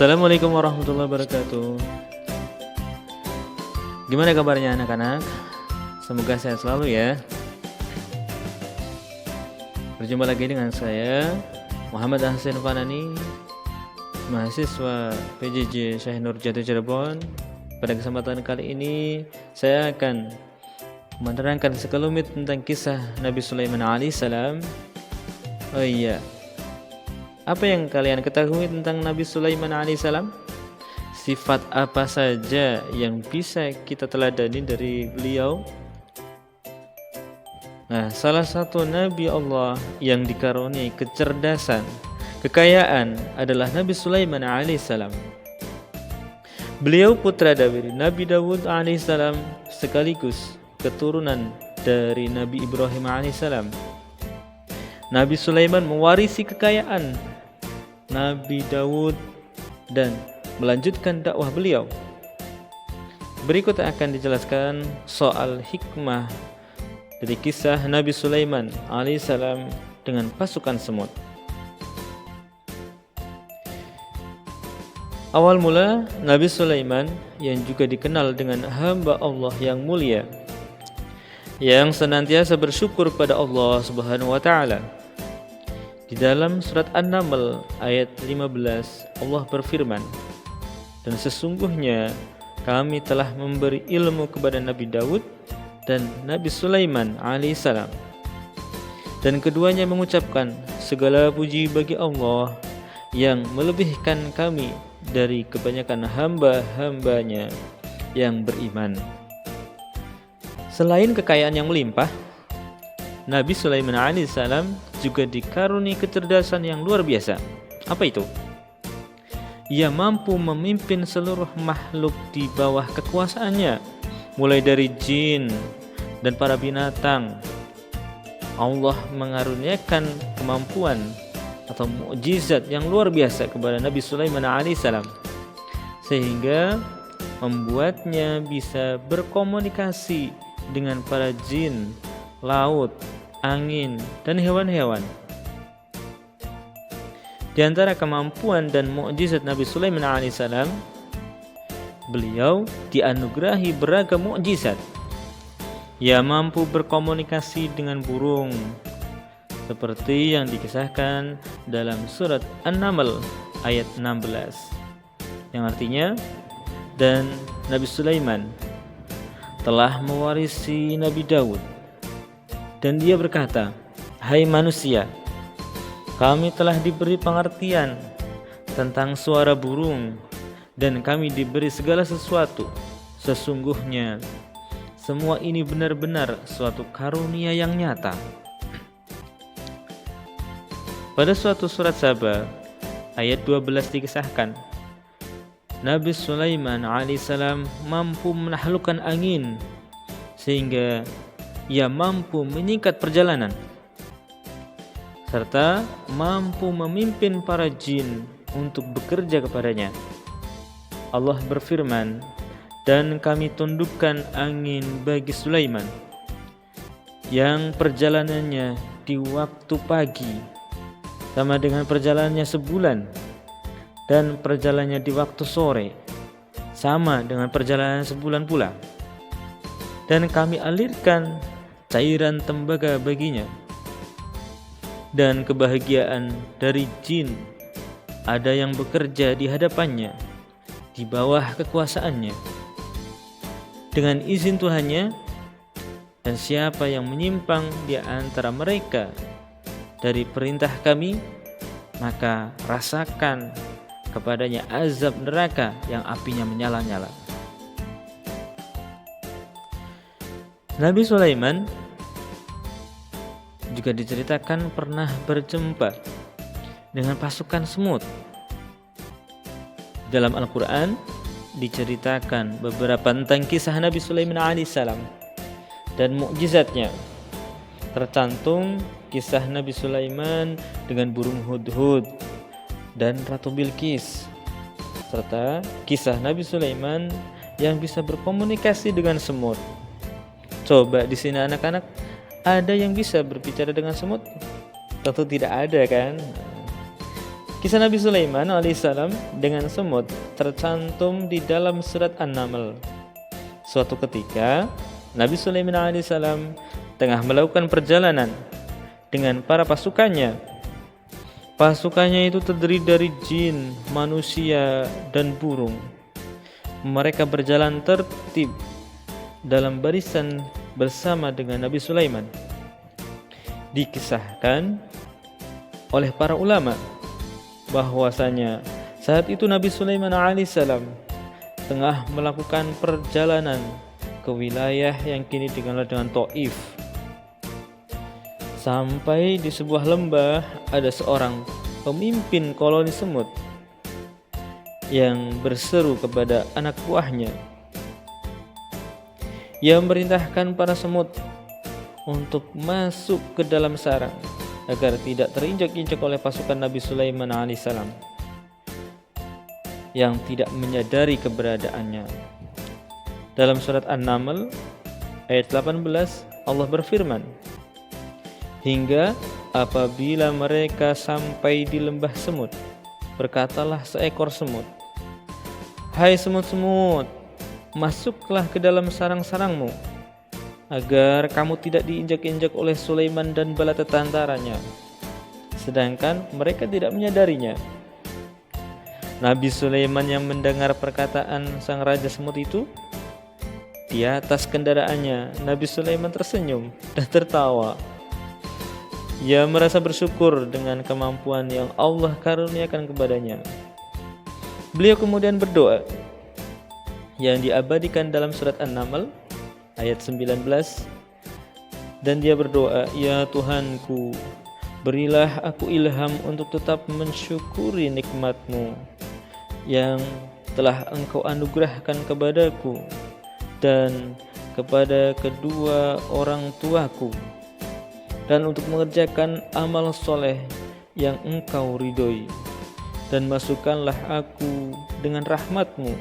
Assalamualaikum warahmatullahi wabarakatuh. Gimana kabarnya anak-anak? Semoga sehat selalu ya. Berjumpa lagi dengan saya Muhammad Ahsan Fanani, mahasiswa PJJ Syekh Nurjati Cirebon. Pada kesempatan kali ini saya akan menerangkan sekelumit tentang kisah Nabi Sulaiman alaihissalam. Oh iya, apa yang kalian ketahui tentang Nabi Sulaiman alaihissalam? Sifat apa saja yang bisa kita teladani dari beliau? Nah, salah satu Nabi Allah yang dikaruniai kecerdasan, kekayaan adalah Nabi Sulaiman alaihissalam. Beliau putra dari Nabi Dawud alaihissalam sekaligus keturunan dari Nabi Ibrahim alaihissalam. Nabi Sulaiman mewarisi kekayaan Nabi Dawud dan melanjutkan dakwah beliau. Berikut akan dijelaskan soal hikmah dari kisah Nabi Sulaiman alaihissalam dengan pasukan semut. Awal mula Nabi Sulaiman yang juga dikenal dengan hamba Allah yang mulia, yang senantiasa bersyukur pada Allah Subhanahu wa taala. Di dalam surat An-Naml ayat 15 Allah berfirman, "Dan sesungguhnya kami telah memberi ilmu kepada Nabi Daud dan Nabi Sulaiman alaihissalam. Dan keduanya mengucapkan segala puji bagi Allah yang melebihkan kami dari kebanyakan hamba-hambanya yang beriman." Selain kekayaan yang melimpah, Nabi Sulaiman alaihissalam juga dikaruniai kecerdasan yang luar biasa. Apa itu? Ia mampu memimpin seluruh makhluk di bawah kekuasaannya, mulai dari jin dan para binatang. Allah mengaruniakan kemampuan atau mukjizat yang luar biasa kepada Nabi Sulaiman alaihissalam, sehingga membuatnya bisa berkomunikasi dengan para jin, laut, angin, dan hewan-hewan. Di antara kemampuan dan mukjizat Nabi Sulaiman alaihissalam, beliau dianugerahi beragam mukjizat. Ia mampu berkomunikasi dengan burung, seperti yang dikisahkan dalam surat An-Naml ayat 16, yang artinya, "Dan Nabi Sulaiman telah mewarisi Nabi Daud, dan dia berkata, 'Hai manusia, kami telah diberi pengertian tentang suara burung, dan kami diberi segala sesuatu. Sesungguhnya semua ini benar-benar suatu karunia yang nyata.'" Pada suatu surat Saba ayat 12 dikisahkan, Nabi Sulaiman alaihissalam mampu menaklukkan angin sehingga ia mampu menyingkat perjalanan, serta mampu memimpin para jin untuk bekerja kepadanya. Allah berfirman, "Dan kami tundukkan angin bagi Sulaiman, yang perjalanannya di waktu pagi sama dengan perjalanannya sebulan, dan perjalanannya di waktu sore sama dengan perjalanan sebulan pula. Dan kami alirkan cairan tembaga baginya, dan kebahagiaan dari jin ada yang bekerja di hadapannya di bawah kekuasaannya dengan izin Tuhannya, dan siapa yang menyimpang di antara mereka dari perintah kami, maka rasakan kepadanya azab neraka yang apinya menyala-nyala." Nabi Sulaiman juga diceritakan pernah berjumpa dengan pasukan semut. Dalam Al-Quran diceritakan beberapa tentang kisah Nabi Sulaiman alaihissalam dan mukjizatnya. Tercantum kisah Nabi Sulaiman dengan burung hudhud dan Ratu Bilqis, serta kisah Nabi Sulaiman yang bisa berkomunikasi dengan semut. Coba di sini anak-anak, ada yang bisa berbicara dengan semut? Tentu tidak ada kan? Kisah Nabi Sulaiman alaihissalam dengan semut tercantum di dalam surat An-Naml. Suatu ketika, Nabi Sulaiman alaihissalam tengah melakukan perjalanan dengan para pasukannya. Pasukannya itu terdiri dari jin, manusia, dan burung. Mereka berjalan tertib dalam barisan bersama dengan Nabi Sulaiman. Dikisahkan oleh para ulama bahwasanya saat itu Nabi Sulaiman alaihissalam tengah melakukan perjalanan ke wilayah yang kini dikenal dengan Taif. Sampai di sebuah lembah ada seorang pemimpin koloni semut yang berseru kepada anak buahnya. Ia memerintahkan para semut untuk masuk ke dalam sarang agar tidak terinjak-injak oleh pasukan Nabi Sulaiman alaihissalam yang tidak menyadari keberadaannya. Dalam surat An-Naml ayat 18 Allah berfirman, hingga apabila mereka sampai di lembah semut, berkatalah seekor semut, hai semut-semut, masuklah ke dalam sarang-sarangmu, agar kamu tidak diinjak-injak oleh Sulaiman dan bala tentaranya. Sedangkan mereka tidak menyadarinya. Nabi Sulaiman yang mendengar perkataan sang raja semut itu, di atas kendaraannya Nabi Sulaiman tersenyum dan tertawa. Ia merasa bersyukur dengan kemampuan yang Allah karuniakan kepadanya. Beliau kemudian berdoa yang diabadikan dalam surat An-Naml ayat 19, dan dia berdoa, ya Tuhanku, berilah aku ilham untuk tetap mensyukuri nikmat-Mu yang telah Engkau anugerahkan kepadaku dan kepada kedua orang tuaku, dan untuk mengerjakan amal soleh yang Engkau ridhoi, dan masukkanlah aku dengan rahmat-Mu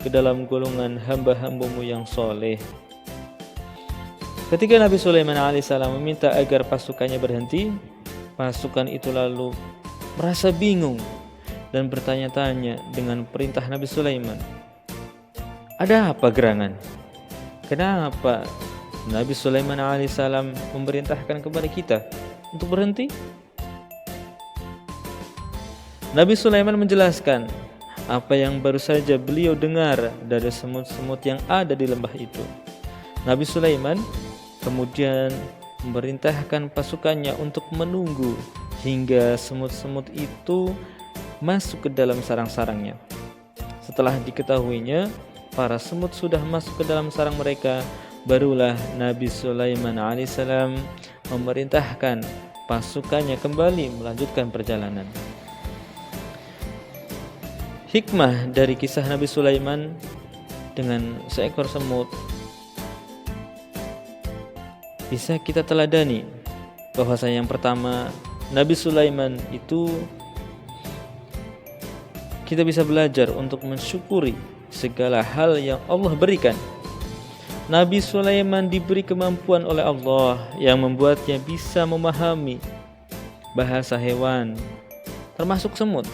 ke dalam golongan hamba-hamba-Mu yang soleh. Ketika Nabi Sulaiman alaihissalam meminta agar pasukannya berhenti, pasukan itu lalu merasa bingung dan bertanya-tanya dengan perintah Nabi Sulaiman. Ada apa gerangan? Kenapa Nabi Sulaiman alaihissalam memerintahkan kepada kita untuk berhenti? Nabi Sulaiman menjelaskan apa yang baru saja beliau dengar dari semut-semut yang ada di lembah itu. Nabi Sulaiman kemudian memerintahkan pasukannya untuk menunggu hingga semut-semut itu masuk ke dalam sarang-sarangnya. Setelah diketahuinya para semut sudah masuk ke dalam sarang mereka, barulah Nabi Sulaiman alaihissalam memerintahkan pasukannya kembali melanjutkan perjalanan. Hikmah dari kisah Nabi Sulaiman dengan seekor semut bisa kita teladani, bahwasanya yang pertama, Nabi Sulaiman itu kita bisa belajar untuk mensyukuri segala hal yang Allah berikan. Nabi Sulaiman diberi kemampuan oleh Allah yang membuatnya bisa memahami bahasa hewan, termasuk semut.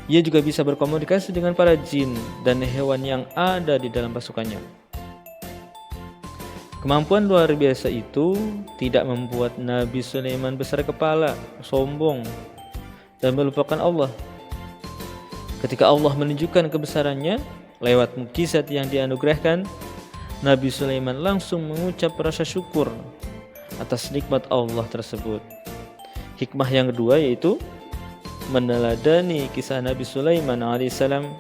Ia juga bisa berkomunikasi dengan para jin dan hewan yang ada di dalam pasukannya. Kemampuan luar biasa itu tidak membuat Nabi Sulaiman besar kepala, sombong, dan melupakan Allah. Ketika Allah menunjukkan kebesarannya lewat mukjizat yang dianugerahkan, Nabi Sulaiman langsung mengucap rasa syukur atas nikmat Allah tersebut. Hikmah yang kedua yaitu meneladani kisah Nabi Sulaiman alaihissalam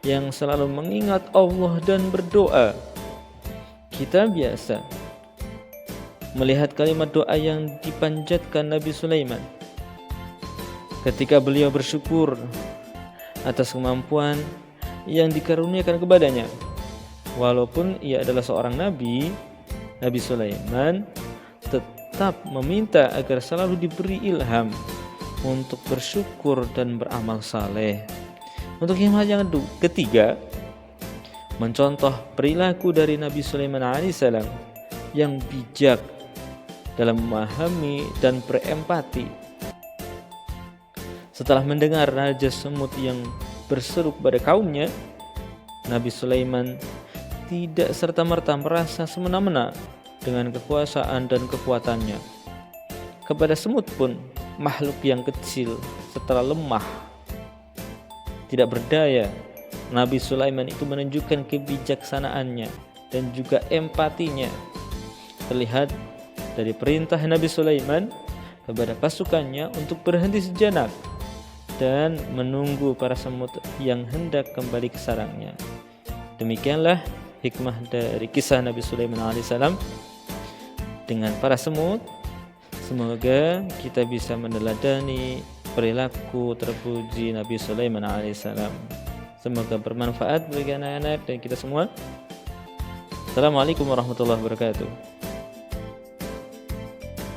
yang selalu mengingat Allah dan berdoa. Kita biasa melihat kalimat doa yang dipanjatkan Nabi Sulaiman ketika beliau bersyukur atas kemampuan yang dikaruniakan kepadanya. Walaupun ia adalah seorang nabi, Nabi Sulaiman tetap meminta agar selalu diberi ilham untuk bersyukur dan beramal saleh. Untuk yang ketiga, mencontoh perilaku dari Nabi Sulaiman alaihissalam yang bijak dalam memahami dan berempati. Setelah mendengar Raja Semut yang berseru kepada kaumnya, Nabi Sulaiman tidak serta-merta merasa semena-mena dengan kekuasaan dan kekuatannya. Kepada semut pun, makhluk yang kecil, setelah lemah, tidak berdaya, Nabi Sulaiman itu menunjukkan kebijaksanaannya dan juga empatinya. Terlihat dari perintah Nabi Sulaiman kepada pasukannya untuk berhenti sejenak dan menunggu para semut yang hendak kembali ke sarangnya. Demikianlah hikmah dari kisah Nabi Sulaiman alaihissalam dengan para semut. Semoga kita bisa meneladani perilaku terpuji Nabi Sulaiman alaihissalam. Semoga bermanfaat bagi anak-anak dan kita semua. Assalamualaikum warahmatullahi wabarakatuh.